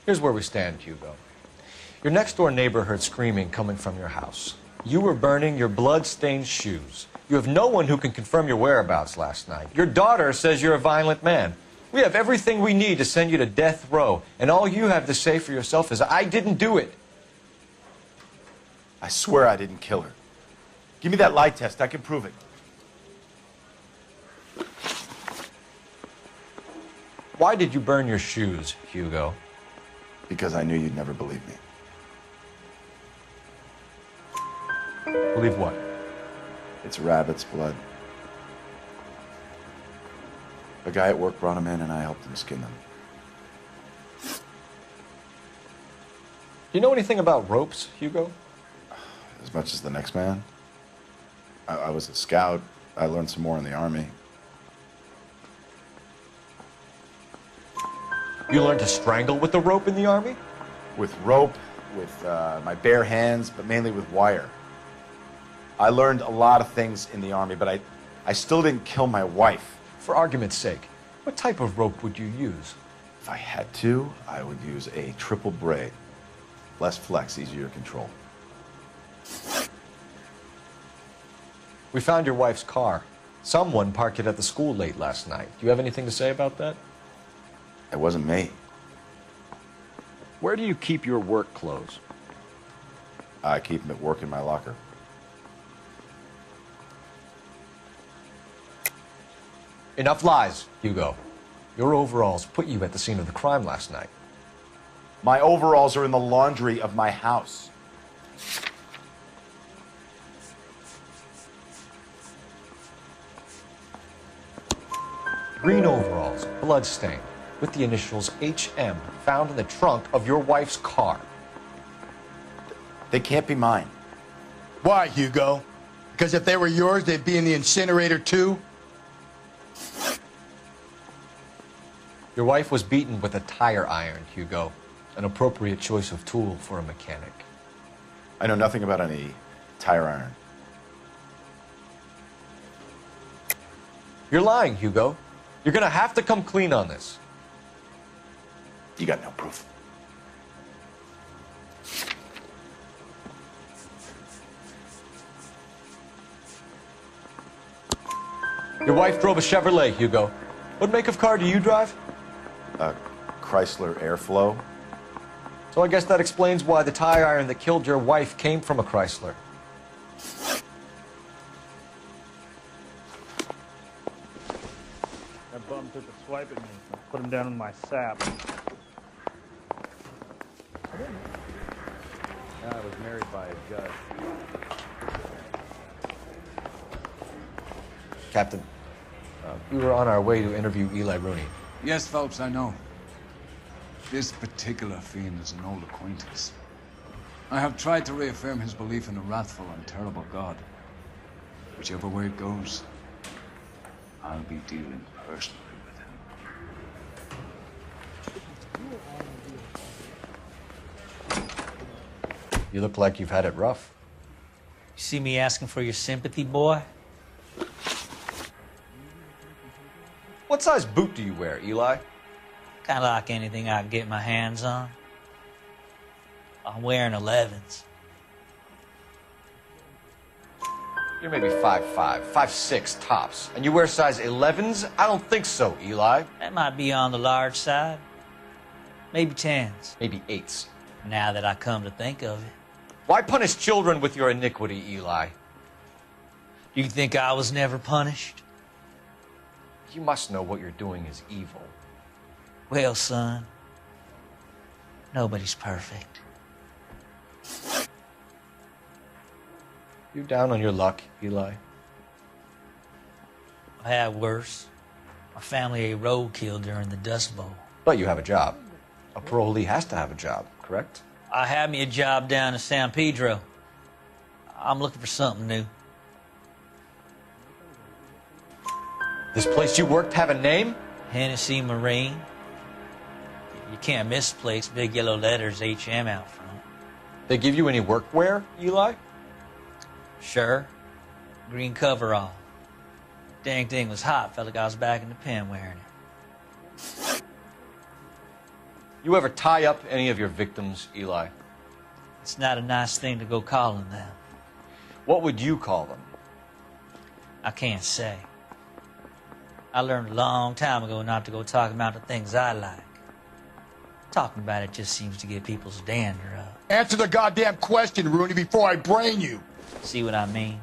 Here's where we stand, Hugo. Your next-door neighbor heard screaming coming from your house. You were burning your blood-stained shoes. You have no one who can confirm your whereabouts last night. Your daughter says you're a violent man. We have everything we need to send you to death row, and all you have to say for yourself is, I didn't do it. I swear I didn't kill her. Give me that lie test. I can prove it. Why did you burn your shoes, Hugo? Because I knew you'd never believe me. Believe what? It's rabbit's blood. A guy at work brought them in and I helped him skin them. Do you know anything about ropes, Hugo? As much as the next man. I was a scout. I learned some more in the Army. You learned to strangle with the rope in the Army? With rope, with my bare hands, but mainly with wire. I learned a lot of things in the Army, but I still didn't kill my wife. For argument's sake, what type of rope would you use? If I had to, I would use a triple braid. Less flex, easier to control. We found your wife's car. Someone parked it at the school late last night. Do you have anything to say about that? It wasn't me. Where do you keep your work clothes? I keep them at work in my locker. Enough lies, Hugo. Your overalls put you at the scene of the crime last night. My overalls are in the laundry of my house. Green overalls, bloodstained, with the initials HM found in the trunk of your wife's car. They can't be mine. Why, Hugo? Because if they were yours, they'd be in the incinerator too? Your wife was beaten with a tire iron, Hugo. An appropriate choice of tool for a mechanic. I know nothing about any tire iron. You're lying, Hugo. You're gonna have to come clean on this. You got no proof. Your wife drove a Chevrolet, Hugo. What make of car do you drive? A Chrysler Airflow. So I guess that explains why the tire iron that killed your wife came from a Chrysler. That bum took a swipe at me. I put him down in my sap. I was married by a judge. Captain, we were on our way to interview Eli Rooney. Yes, Phelps, I know. This particular fiend is an old acquaintance. I have tried to reaffirm his belief in a wrathful and terrible God. Whichever way it goes, I'll be dealing personally with him. You look like you've had it rough. You see me asking for your sympathy, boy? What size boot do you wear, Eli? Kind of like anything I can get my hands on. I'm wearing 11s. You're maybe 5'5", 5'6", tops. And you wear size 11s? I don't think so, Eli. That might be on the large side. Maybe 10s. Maybe 8s. Now that I come to think of it. Why punish children with your iniquity, Eli? You think I was never punished? You must know what you're doing is evil. Well, son, nobody's perfect. You down on your luck, Eli? I had worse. My family ate roadkill during the Dust Bowl. But you have a job. A parolee has to have a job, correct? I had me a job down in San Pedro. I'm looking for something new. This place you worked have a name? Hennessy Marine. You can't miss the place. Big yellow letters, HM out front. They give you any workwear, Eli? Sure. Green coverall. Dang thing was hot. Felt like I was back in the pen wearing it. You ever tie up any of your victims, Eli? It's not a nice thing to go calling them. What would you call them? I can't say. I learned a long time ago not to go talking about the things I like. Talking about it just seems to get people's dander up. Answer the goddamn question, Rooney, before I brain you. See what I mean?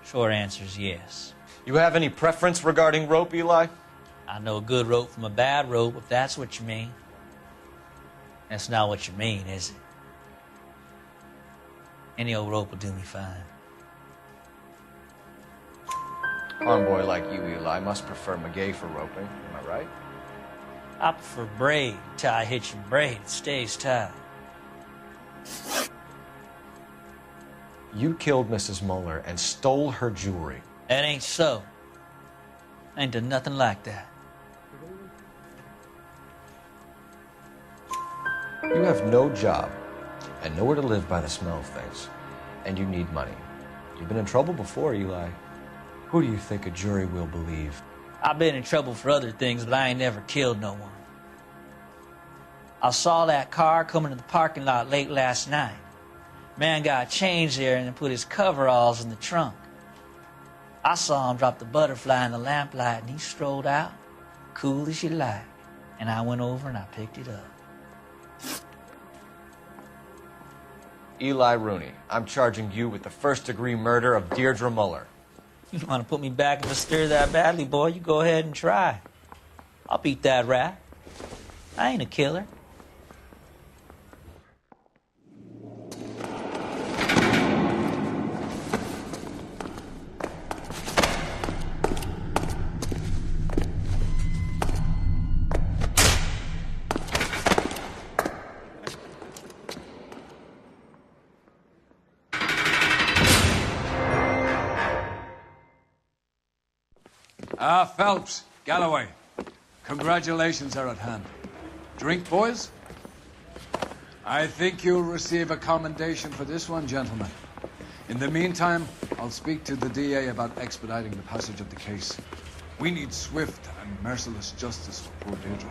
Short answer is yes. You have any preference regarding rope, Eli? I know a good rope from a bad rope, if that's what you mean. That's not what you mean, is it? Any old rope will do me fine. Farm boy like you, Eli, must prefer McGay for roping. Am I right? I prefer braid. Tie hitching braid. It stays tied. You killed Mrs. Muller and stole her jewelry. That ain't so. I ain't done nothing like that. You have no job and nowhere to live by the smell of things. And you need money. You've been in trouble before, Eli. Who do you think a jury will believe? I've been in trouble for other things, but I ain't never killed no one. I saw that car coming to the parking lot late last night. Man got changed there and then put his coveralls in the trunk. I saw him drop the butterfly in the lamplight and he strolled out, cool as you like. And I went over and I picked it up. Eli Rooney, I'm charging you with the first-degree murder of Deirdre Muller. You want to put me back if I stir that badly, boy, you go ahead and try. I'll beat that rat. I ain't a killer. Phelps, Galloway, congratulations are at hand. Drink, boys? I think you'll receive a commendation for this one, gentlemen. In the meantime, I'll speak to the DA about expediting the passage of the case. We need swift and merciless justice for poor Deirdre.